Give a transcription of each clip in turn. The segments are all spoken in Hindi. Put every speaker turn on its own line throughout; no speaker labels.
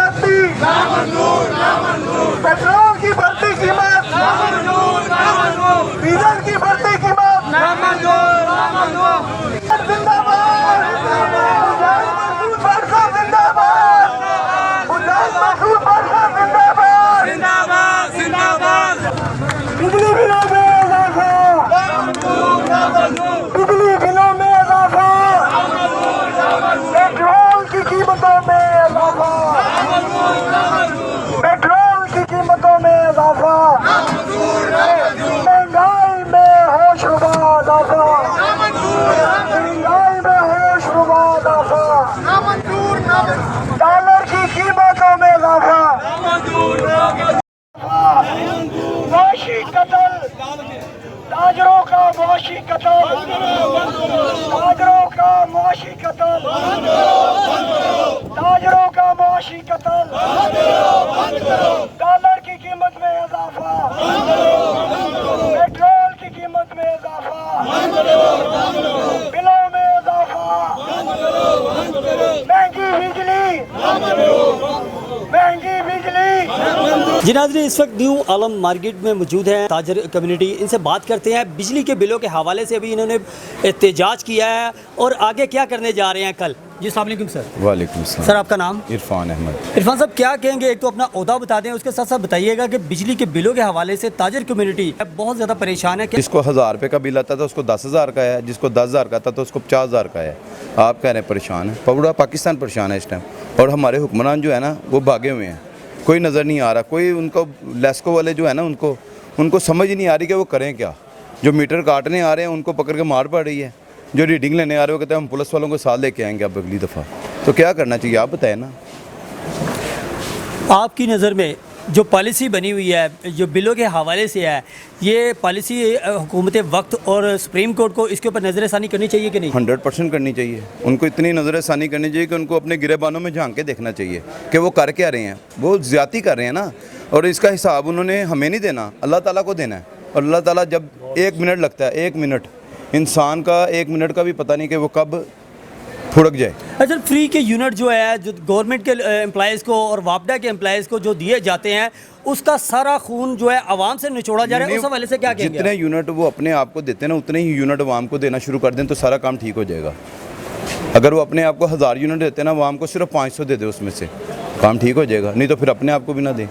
भर्ती पेट्रोल की बढ़ती कीमत, डीजल की बढ़ती कीमत, जिंदाबाद मुजाहिद मसूद बादशाह जिंदाबाद, मुजाहिद मसूद बादशाह जिंदाबाद। बिजली बिलों में इजाफा, बिजली बिलों में इजाफा, पेट्रोल की कीमतों में इजाफा, पेट्रोल की कीमतों में इजाफा, महंगाई में होशरुबा इजाफा, महंगाई में होशरुबा इजाफा, डॉलर की कीमतों में इजाफा, मुआशी कत्ल, ताजरों का मुआशी कत्ल, ताजरों का मुआशी कत्ल, ताजरों का मुआशी कत्ल, डॉलर की कीमत में इजाफा, पेट्रोल की कीमत में इजाफा, बिलों में इजाफा, महंगी बिजली, महंगी बिजली।
जी नाज़रीन, इस वक्त न्यू आलम मार्केट में मौजूद है ताजर कम्युनिटी। इनसे बात करते हैं बिजली के बिलों के हवाले से। अभी इन्होंने एहतजाज किया है और आगे क्या करने जा रहे हैं कल। जी अस्सलाम वालेकुम सर।
वालेकुम सलाम।
सर आपका नाम?
इरफान अहमद।
इरफान साहब क्या कहेंगे, एक तो अपना ओहदा बता दें, उसके साथ साथ बताइएगा कि बिजली के बिलों के हवाले से ताजर कम्युनिटी बहुत ज़्यादा परेशान है।
जिसको 1000 रुपये का बिल आता था उसको 10,000 का है, जिसको 10,000 का आता था उसको 50,000 का है। आप कह रहे हैं परेशान है, पूरा पाकिस्तान परेशान है इस टाइम। और हमारे हुक्मरान जो है ना वो भागे हुए हैं, कोई नज़र नहीं आ रहा। कोई उनको लेस्को वाले जो है ना उनको समझ ही नहीं आ रही कि वो करें क्या। जो मीटर काटने आ रहे हैं उनको पकड़ के मार पड़ रही है, जो रीडिंग लेने आ रहे हो कहते हैं हम पुलिस वालों को साथ लेके आएंगे अब अगली दफ़ा। तो क्या करना चाहिए आप बताएं ना।
आपकी नज़र में जो पॉलिसी बनी हुई है जो बिलों के हवाले से है, ये पॉलिसी हुकूमत वक्त और सुप्रीम कोर्ट को इसके ऊपर नज़रसानी करनी चाहिए कि नहीं?
100% करनी चाहिए। उनको इतनी नज़रसानी करनी चाहिए कि उनको अपने गिरेबानों में झांक के देखना चाहिए कि वो कर क्या रहे हैं। वो ज़्यादती कर रहे हैं ना, और इसका हिसाब उन्होंने हमें नहीं देना, अल्लाह ताला को देना है। और अल्लाह ताला जब 1 मिनट लगता है, 1 मिनट इंसान का 1 मिनट का भी पता नहीं कि वो कब फुड़क जाए।
अच्छा, फ्री के यूनिट जो है जो गवर्नमेंट के एम्प्लॉयज़ को और वापडा के एम्प्लॉयज़ को जो दिए जाते हैं, उसका सारा खून जो है आवाम से निचोड़ा जा रहा है। उस हवाले से क्या कहेंगे?
जितने यूनिट वो अपने आप को देते हैं ना, उतने ही यूनिट आवाम को देना शुरू कर दें तो सारा काम ठीक हो जाएगा। अगर वो अपने आप को 1000 यूनिट देते हैं ना, आवाम को सिर्फ 500 दे दे, उसमें से काम ठीक हो जाएगा। नहीं तो फिर अपने आप को भी ना दें।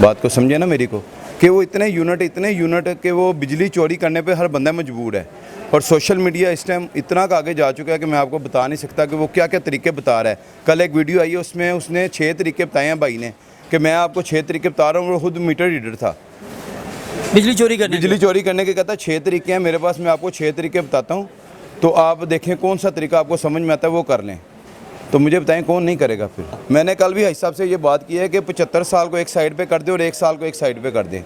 बात को समझे ना मेरी को, कि वो इतने यूनिट कि वो बिजली चोरी करने पे हर बंदा मजबूर है। और सोशल मीडिया इस टाइम इतना आगे जा चुका है कि मैं आपको बता नहीं सकता कि वो क्या क्या तरीके बता रहा है। कल एक वीडियो आई है, उसमें उसने 6 तरीके बताए हैं भाई ने, कि मैं आपको 6 तरीके बता रहा हूँ। वो खुद मीटर रीडर था, बिजली चोरी करने के कहता है 6 तरीके हैं मेरे पास, मैं आपको 6 तरीके बताता हूँ, तो आप देखें कौन सा तरीका आपको समझ में आता है वो कर लें। तो मुझे बताएं कौन नहीं करेगा फिर। मैंने कल भी भाई साहब से ये बात की है कि 75 साल को एक साइड पे कर दें और 1 साल को एक साइड पे कर दें।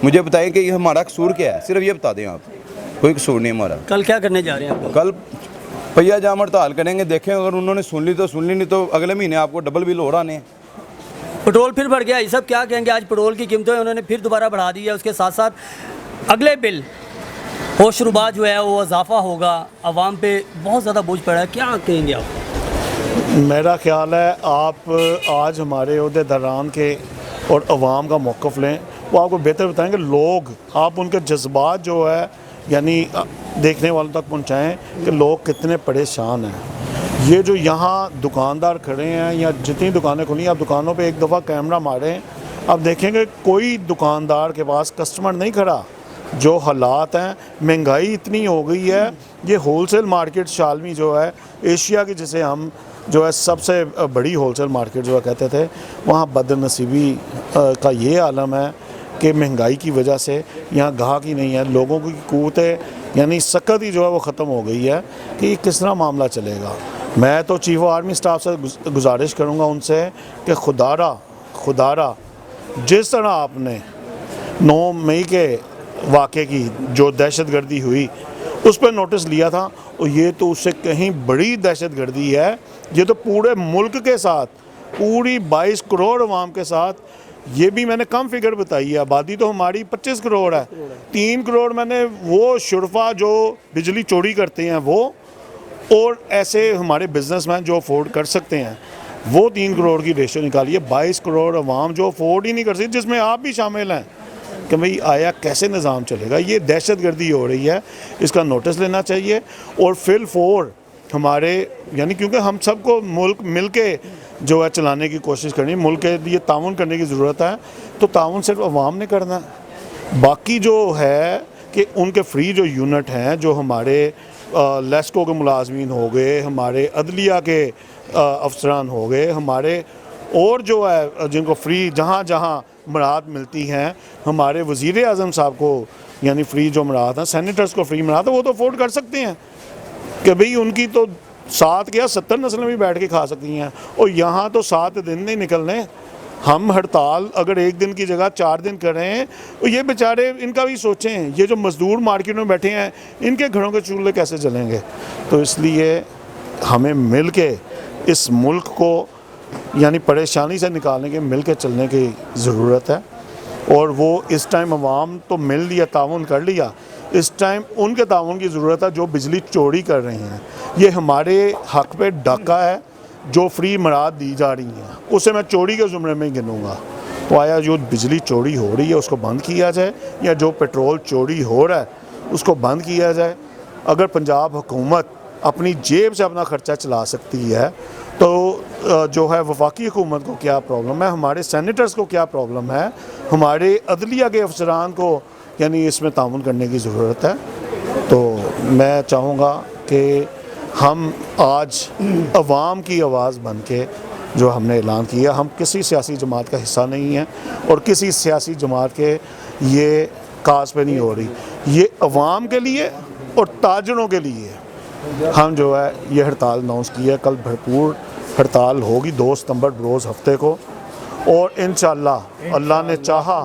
मुझे बताएं कि ये हमारा कसूर क्या है, सिर्फ ये बता दें आप। कोई कसूर नहीं हमारा।
कल क्या करने जा रहे हैं आप?
कल पहिया जाम हड़ताल करेंगे, देखें अगर उन्होंने सुन ली तो सुन ली, नहीं तो अगले महीने आपको डबल बिल हो रहा है।
पेट्रोल फिर बढ़ गया, ये सब क्या कहेंगे? आज पेट्रोल की कीमतें उन्होंने फिर दोबारा बढ़ा दी है। उसके साथ साथ अगले बिल होशरुबा जो है वो इजाफा होगा, आवाम पे बहुत ज़्यादा बोझ पड़ा है। क्या कहेंगे आप?
मेरा ख्याल है आप आज हमारे अहदेदारान के और अवाम का मौक़िफ़ लें, वो आपको बेहतर बताएंगे। लोग आप उनके जज्बात जो है यानी देखने वालों तक पहुंचाएं कि लोग कितने परेशान हैं। ये जो यहाँ दुकानदार खड़े हैं या जितनी दुकानें खुली हैं, आप दुकानों पे एक दफ़ा कैमरा मारें, आप देखेंगे कोई दुकानदार के पास कस्टमर नहीं खड़ा। जो हालात हैं, महंगाई इतनी हो गई है। ये होलसेल मार्केट शालमी जो है एशिया की, जिसे हम जो है सबसे बड़ी होलसेल मार्केट जो है कहते थे, वहाँ बदनसीबी का ये आलम है कि महंगाई की वजह से यहाँ गाहक ही नहीं है। लोगों की क़ुव्वत यानी सकत ही जो है वो ख़त्म हो गई है कि किस तरह मामला चलेगा। मैं तो चीफ़ ऑफ आर्मी स्टाफ से गुजारिश करूँगा उनसे कि खुदारा जिस तरह आपने 9 मई के वाक़े की जो दहशतगर्दी हुई उस पर नोटिस लिया था, और ये तो उससे कहीं बड़ी दहशतगर्दी है। ये तो पूरे मुल्क के साथ, पूरी 22 करोड़ अवाम के साथ, ये भी मैंने कम फिगर बताई है। आबादी तो हमारी 25 करोड़ है, 3 करोड़ मैंने वो शुरफा जो बिजली चोरी करते हैं वो, और ऐसे हमारे बिजनेसमैन जो अफोर्ड कर सकते हैं वो 3 करोड़ की रेशो निकालिए। 22 करोड़ अवाम जो अफोर्ड ही नहीं कर सकती, जिसमें आप भी शामिल हैं, कि भाई आया कैसे निज़ाम चलेगा। ये दहशत गर्दी हो रही है, इसका नोटिस लेना चाहिए। और फिल फोर हमारे यानी क्योंकि हम सबको मुल्क मिल के जो है चलाने की कोशिश करनी, मुल्क के लिए ताउन करने की ज़रूरत है। तो ताउन सिर्फ अवाम ने करना है। बाकी जो है कि उनके फ्री जो यूनिट हैं, जो हमारे लेस्को के मुलाजमीन हो गए, हमारे अदलिया के अफसरान हो गए, हमारे और जो है जिनको फ्री जहाँ जहाँ मराहत मिलती हैं, हमारे वज़ीर आज़म साहब को यानी फ्री जो मराहत हैं, सैनिटर्स को फ्री मराहत है, वो तो अफोर्ड कर सकते हैं कि भाई उनकी तो 7 या 70 नस्लें भी बैठ के खा सकती हैं। और यहाँ तो 7 दिन नहीं निकलने। हम हड़ताल अगर 1 दिन की जगह 4 दिन कर रहे हैं, तो ये बेचारे इनका भी सोचें, ये जो मज़दूर मार्केट में बैठे हैं, इनके घरों के चूल्हे कैसे जलेंगे। तो इसलिए हमें मिल के इस मुल्क को यानी परेशानी से निकालने के, मिल के चलने की ज़रूरत है। और वो इस टाइम अवाम तो मिल लिया, ताउन कर लिया, इस टाइम उनके ताउन की ज़रूरत है जो बिजली चोरी कर रहे हैं। ये हमारे हक़ पे डाका है, जो फ्री मराद दी जा रही हैं उसे मैं चोरी के ज़ुमरे में गिनूँगा। तो आया जो बिजली चोरी हो रही है उसको बंद किया जाए, या जो पेट्रोल चोरी हो रहा है उसको बंद किया जाए। अगर पंजाब हुकूमत अपनी जेब से अपना ख़र्चा चला सकती है, तो जो है वफाकी हुकूमत को क्या प्रॉब्लम है, हमारे सैनिटर्स को क्या प्रॉब्लम है, हमारे अदलिया के अफसरान को यानी इसमें ताउन करने की ज़रूरत है। तो मैं चाहूँगा कि हम आज अवाम की आवाज़ बन के जो हमने ऐलान किया, हम किसी सियासी जमात का हिस्सा नहीं हैं और किसी सियासी जमात के ये काज पे नहीं हो रही, ये अवाम के लिए और ताजरों के लिए हम जो है ये हड़ताल अनाउंस की है। कल भरपूर हड़ताल होगी 2 सितंबर रोज़ हफ्ते को, और इंशाअल्लाह अल्लाह ने चाहा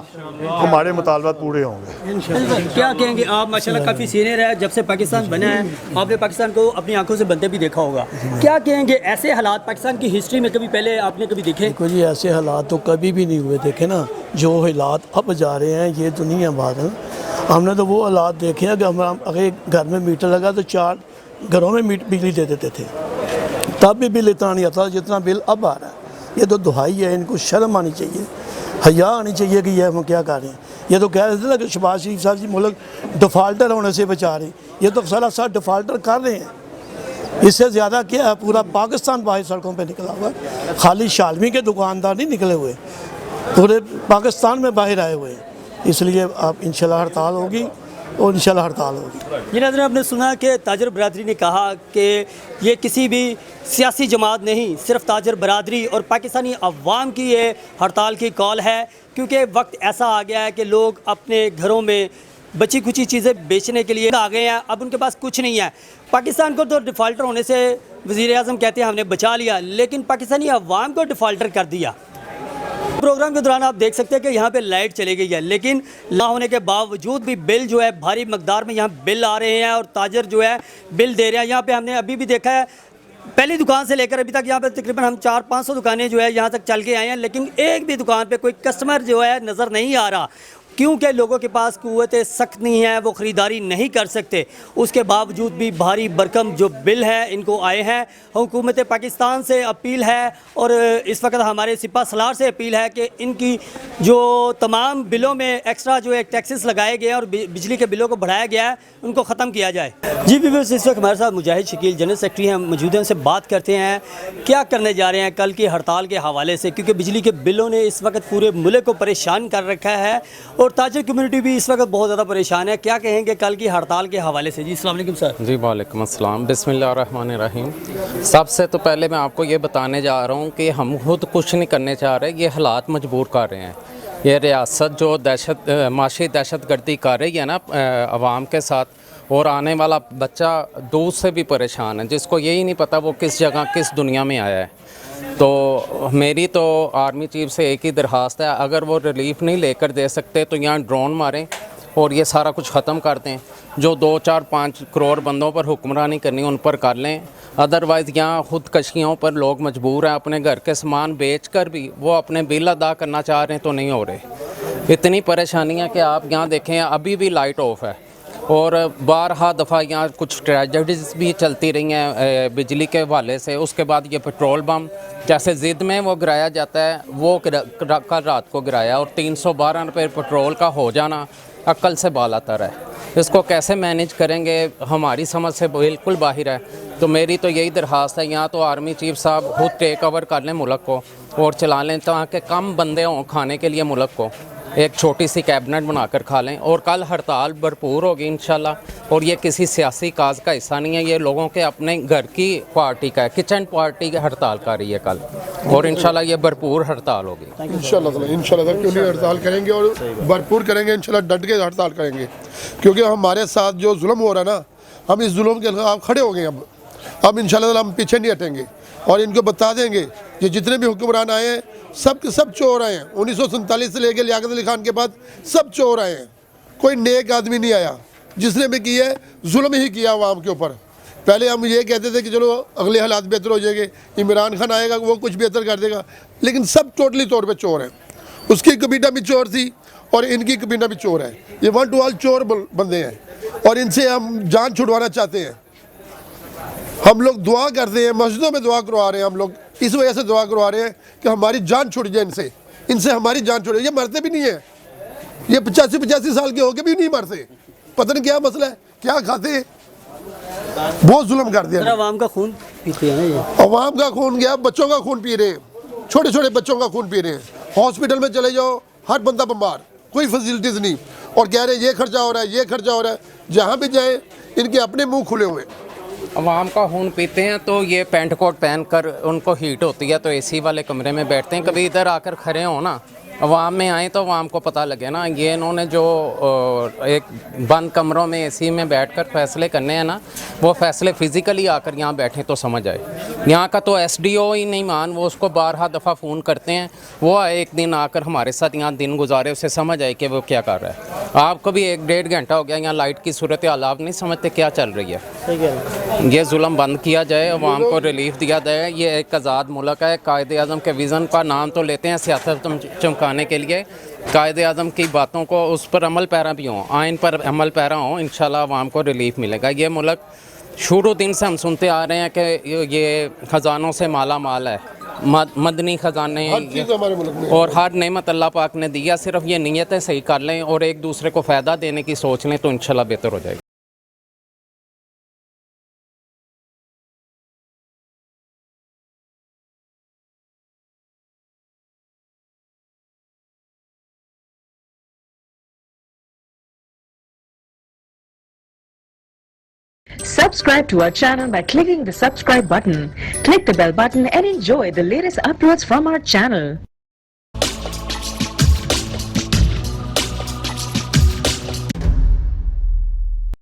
हमारे मुतालबात पूरे होंगे।
क्या कहेंगे आप? माशाल्लाह काफ़ी सीनियर है, जब से पाकिस्तान बना है आपने पाकिस्तान को अपनी आंखों से बनते भी देखा होगा। क्या कहेंगे, ऐसे हालात पाकिस्तान की हिस्ट्री में कभी पहले आपने कभी देखे?
देखो जी, ऐसे हालात तो कभी भी नहीं हुए। देखे ना जो हालात अब जा रहे हैं, ये तो नहीं है बात है। हमने तो वो हालात देखे हैं कि हम अगर घर में मीटर लगा तो 4 घरों में बिजली दे देते थे, तब भी बिल इतना नहीं आता जितना बिल अब आ रहा है। ये तो दुहाई है, इनको शर्म आनी चाहिए, हया आनी चाहिए कि ये हम क्या कर रहे हैं। ये तो कह रहे थे ना कि शहबाज शरीफ साहब जी मुल्क डिफ़ाल्टर होने से बचा रहे हैं, ये तो सरासर डिफ़ाल्टर कर रहे हैं। इससे ज़्यादा क्या है, पूरा पाकिस्तान बाहर सड़कों पे निकला हुआ है। खाली शालमी के दुकानदार नहीं निकले हुए, पूरे पाकिस्तान में बाहर आए हुए हैं। इसलिए अब इंशाल्लाह हड़ताल होगी और इंशाल्लाह हड़ताल होगी।
जी नाज़रीन, आपने सुना कि ताजर बरादरी ने कहा कि ये किसी भी सियासी जमात नहीं, सिर्फ ताजर बरादरी और पाकिस्तानी अवाम की ये हड़ताल की कॉल है, क्योंकि वक्त ऐसा आ गया है कि लोग अपने घरों में बची खुची चीज़ें बेचने के लिए आ गए हैं। अब उनके पास कुछ नहीं है। पाकिस्तान को तो डिफ़ाल्टर होने से वज़ीर आज़म कहते हैं हमने बचा लिया, लेकिन पाकिस्तानी अवाम को डिफ़ाल्टर कर दिया। प्रोग्राम के दौरान आप देख सकते हैं कि यहाँ पे लाइट चली गई है, लेकिन ना होने के बावजूद भी बिल जो है भारी मकदार में यहाँ बिल आ रहे हैं और ताजर जो है बिल दे रहे हैं। यहाँ पे हमने अभी भी देखा है, पहली दुकान से लेकर अभी तक यहाँ पे तकरीबन हम 400-500 दुकानें जो है यहाँ तक चल के आए हैं, लेकिन एक भी दुकान पे कोई कस्टमर जो है नज़र नहीं आ रहा, क्योंकि लोगों के पास कुव्वत सख्त नहीं है, वो ख़रीदारी नहीं कर सकते। उसके बावजूद भी भारी भरकम जो बिल है इनको आए हैं। हुकूमत पाकिस्तान से अपील है और इस वक्त हमारे सिपा सलार से अपील है कि इनकी जो तमाम बिलों में एक्स्ट्रा जो एक टैक्सेस लगाए गए हैं और बिजली के बिलों को बढ़ाया गया है, उनको ख़त्म किया जाए। जी व्यूअर्स, इस वक्त हमारे साथ मुजाहिद शकील जनरल सेक्रेटरी हैं, मौजूद हैं, उनसे बात करते हैं क्या करने जा रहे हैं कल की हड़ताल के हवाले से, क्योंकि बिजली के बिलों ने इस वक्त पूरे मुल्क को परेशान कर रखा है और ताजर कम्युनिटी भी इस वक्त बहुत ज़्यादा परेशान है। क्या कहेंगे कल की हड़ताल के हवाले से? जी अस्सलाम वालेकुम सर।
जी वालेकुम अस्सलाम, बिस्मिल्लाहिर्रहमानिर्रहीम। सबसे तो पहले मैं आपको ये बताने जा रहा हूँ कि हम खुद कुछ नहीं करने चाह रहे, ये हालात मजबूर कर रहे हैं। ये रियासत जो माशी दहशत गर्दी कर रही है ना आवाम के साथ, और आने वाला बच्चा दूध से भी परेशान है, जिसको यही नहीं पता वो किस जगह किस दुनिया में आया है। तो मेरी तो आर्मी चीफ से एक ही दरख्वास्त है, अगर वो रिलीफ नहीं लेकर दे सकते तो यहाँ ड्रोन मारें और ये सारा कुछ ख़त्म कर दें। जो 2-4-5 करोड़ बंदों पर हुक्मरानी करनी उन पर कर लें, अदरवाइज़ यहाँ खुदकशियों पर लोग मजबूर हैं। अपने घर के सामान बेच कर भी वो अपने बिल अदा करना चाह रहे हैं तो नहीं हो रहे। इतनी परेशानियाँ कि आप यहाँ देखें अभी भी लाइट ऑफ है, और बारहा दफ़ा यहाँ कुछ ट्रेजेडीज़ भी चलती रही हैं बिजली के हवाले से। उसके बाद ये पेट्रोल बम जैसे ज़िद में वो गिराया जाता है, वो कल रात को गिराया, और 312 रुपये पेट्रोल का हो जाना अक्ल से बालातर है। इसको कैसे मैनेज करेंगे हमारी समझ से बिल्कुल बाहर है। तो मेरी तो यही दरख्वास्त है, यहाँ तो आर्मी चीफ साहब खुद टेक ओवर कर लें मुल्क को और चला लें, ताकि कम बंदे हों खाने के लिए मुल्क को, एक छोटी सी कैबिनेट बनाकर खा लें। और कल हड़ताल भरपूर होगी इंशाल्लाह, और ये किसी सियासी काज का हिस्सा नहीं है, ये लोगों के अपने घर की पार्टी का है, किचन पार्टी की हड़ताल कर रही है कल, और इंशाल्लाह ये भरपूर हड़ताल होगी।
इंशाल्लाह क्यों नहीं हड़ताल करेंगे और भरपूर करेंगे, इंशाल्लाह डट के हड़ताल करेंगे, क्योंकि हमारे साथ जो जुल्म हो रहा है ना, हम इस जुल्म के खिलाफ खड़े हो गए। अब इंशाल्लाह हम पीछे नहीं हटेंगे और इनको बता देंगे कि जितने भी हुक्मरान आए हैं सब के सब चोर आए हैं। 1947 से लेकर लियाकत अली खान के बाद सब चोर आए हैं, कोई नेक आदमी नहीं आया। जिसने भी किया है जुल्म ही किया अवाम के ऊपर। पहले हम ये कहते थे कि चलो अगले हालात बेहतर हो जाएंगे, इमरान खान आएगा वो कुछ बेहतर कर देगा, लेकिन सब टोटली तौर पे चोर हैं। उसकी कबीना भी चोर थी और इनकी कबीना भी चोर है। ये वन टू ऑल चोर बंदे हैं और इनसे हम जान छुड़वाना चाहते हैं। हम लोग दुआ करते हैं, मस्जिदों में दुआ करवा रहे हैं, हम लोग इस वजह से दुआ करवा रहे हैं कि हमारी जान छुट जाए इनसे हमारी जान छुट जाए। ये मरते भी नहीं है, ये 85 साल के होके भी नहीं मरते। पता नहीं क्या मसला है, क्या खाते हैं, बहुत जुल्म कर दिया।
अवाम का खून पीते हैं ना ये,
अवाम का खून गया, बच्चों का खून पी रहे हैं, छोटे छोटे बच्चों का खून पी रहे हैं। हॉस्पिटल में चले जाओ, हर बंदा बीमार, कोई फैसिलिटीज़ नहीं, और कह रहे हैं ये खर्चा हो रहा है, ये खर्चा हो रहा है। जहाँ भी जाए इनके अपने मुंह खुले हुए।
अवाम का खून पीते हैं तो ये पेंट कोट पहन कर उनको हीट होती है तो एसी वाले कमरे में बैठते हैं। कभी इधर आकर खड़े हो ना, अवाम में आए तो अवाम को पता लगे ना। ये इन्होंने जो एक बंद कमरों में एसी में बैठकर फैसले करने हैं ना, वो फैसले फिज़िकली आकर यहाँ बैठे तो समझ आए। यहाँ का तो एसडीओ ही नहीं मान, वो उसको 12 दफ़ा फ़ोन करते हैं, वो आए एक दिन आकर हमारे साथ यहाँ दिन गुजारे, उसे समझ आए कि वो क्या कर रहा है। आपको भी 1-1.5 घंटा हो गया यहाँ लाइट की सूरत हाल, आप नहीं समझते क्या चल रही है। ये जुल्म बंद किया जाए, अवाम को रिलीफ दिया जाए। ये एक आज़ाद मुल्क है। कायदे आज़म के विज़न का नाम तो लेते हैं सियासत चमकाने के लिए, कायदे आज़म की बातों को उस पर अमल पैरा भी हों, आइन पर अमल पैरा हों, इंशाल्लाह अवाम को रिलीफ मिलेगा। ये मुल्क शुरू दिन से हम सुनते आ रहे हैं कि ये ख़जानों से माला माल है, मदनी ख़जाने
हमारे मुल्क में,
और हर नेमत अल्लाह पाक ने दिया। सिर्फ ये नीयतें सही कर लें और एक दूसरे को फ़ायदा देने की सोच लें तो इंशाल्लाह बेहतर हो जाएगा।
Subscribe to our channel by clicking the subscribe button. Click the bell button and enjoy the latest uploads from our channel.